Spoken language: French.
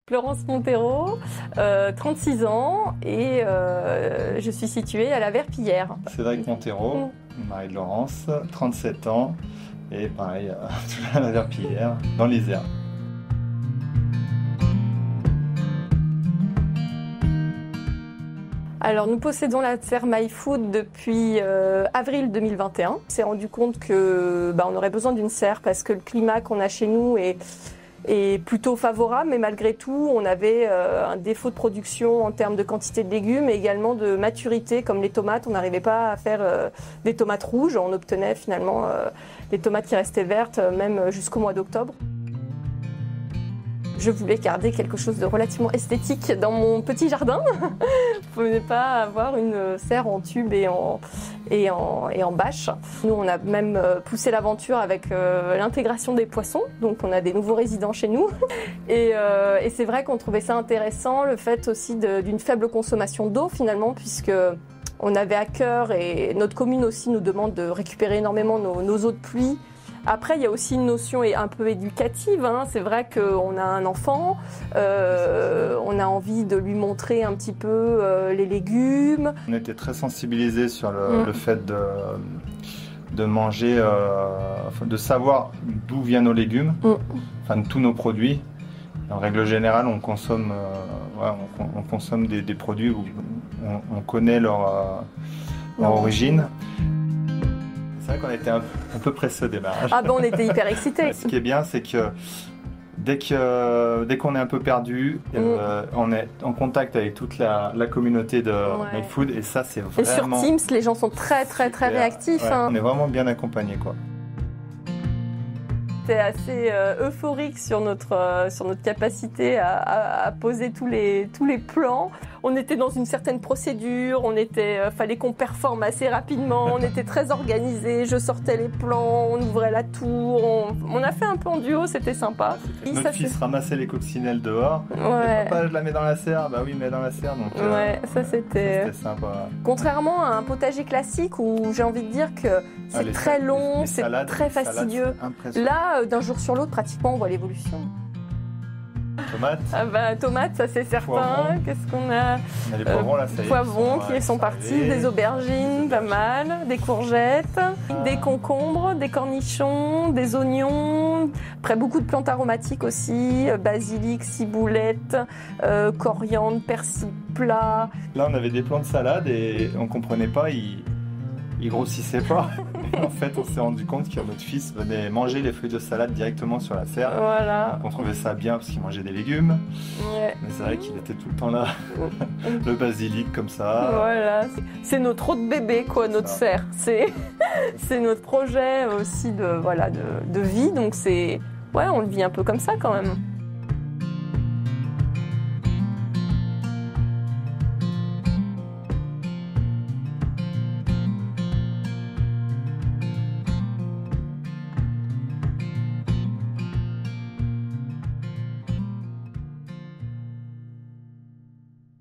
Florence Montero, 36 ans et je suis située à la Verpillière. Cédric Montero, mari de Laurence, 37 ans et pareil, à la Verpillière, dans l'Isère. Alors nous possédons la serre My Food depuis avril 2021. On s'est rendu compte que on aurait besoin d'une serre parce que le climat qu'on a chez nous est plutôt favorable, mais malgré tout, on avait un défaut de production en termes de quantité de légumes et également de maturité, comme les tomates. On n'arrivait pas à faire des tomates rouges. On obtenait finalement des tomates qui restaient vertes, même jusqu'au mois d'octobre. Je voulais garder quelque chose de relativement esthétique dans mon petit jardin. Je ne voulais pas avoir une serre en tube et en bâche. Nous, on a même poussé l'aventure avec l'intégration des poissons. Donc, on a des nouveaux résidents chez nous. Et c'est vrai qu'on trouvait ça intéressant, le fait aussi d'une faible consommation d'eau finalement, puisque on avait à cœur, et notre commune aussi nous demande de récupérer énormément nos eaux de pluie. Après, il y a aussi une notion un peu éducative. C'est vrai qu'on a un enfant, on a envie de lui montrer un petit peu les légumes. On était très sensibilisés sur le fait de manger, de savoir d'où viennent nos légumes, enfin de tous nos produits. En règle générale, on consomme, on consomme des produits où on connaît leur origine. C'est vrai qu'on était un peu pressés au démarrage. On était hyper excités. Ce qui est bien, c'est que dès qu'on est un peu perdu, on est en contact avec toute la communauté de My Food et ça, c'est vraiment... Et sur Teams, les gens sont très réactifs. On est vraiment bien accompagnés, quoi. C'était assez euphorique sur notre capacité à poser tous les plans. On était dans une certaine procédure, fallait qu'on performe assez rapidement, on était très organisés, je sortais les plans, on ouvrait la tour, on a fait un peu en duo, c'était sympa. Notre fils ramassait les coccinelles dehors, et papa je la mets dans la serre, bah oui mais dans la serre, donc ça c'était sympa. Contrairement à un potager classique où j'ai envie de dire que c'est très long, c'est très fastidieux. Là, d'un jour sur l'autre, pratiquement on voit l'évolution. Tomates. Tomates, ça c'est certain. Poivrons. Qu'est-ce qu'on a? On a les poivrons là, ça y est. Poivrons qui sont partis, des aubergines, pas mal, des courgettes, des concombres, des cornichons, des oignons. Après beaucoup de plantes aromatiques aussi, basilic, ciboulette, coriandre, persil plat. Là, on avait des plants de salade et on comprenait pas, ils grossissaient pas. Et en fait, on s'est rendu compte que notre fils venait manger les feuilles de salade directement sur la serre. Voilà. Donc on trouvait ça bien parce qu'il mangeait des légumes. Ouais. Mais c'est vrai qu'il était tout le temps là. Le basilic comme ça. Voilà. C'est notre autre bébé, quoi, notre serre. C'est notre projet aussi de vie. Donc on le vit un peu comme ça quand même.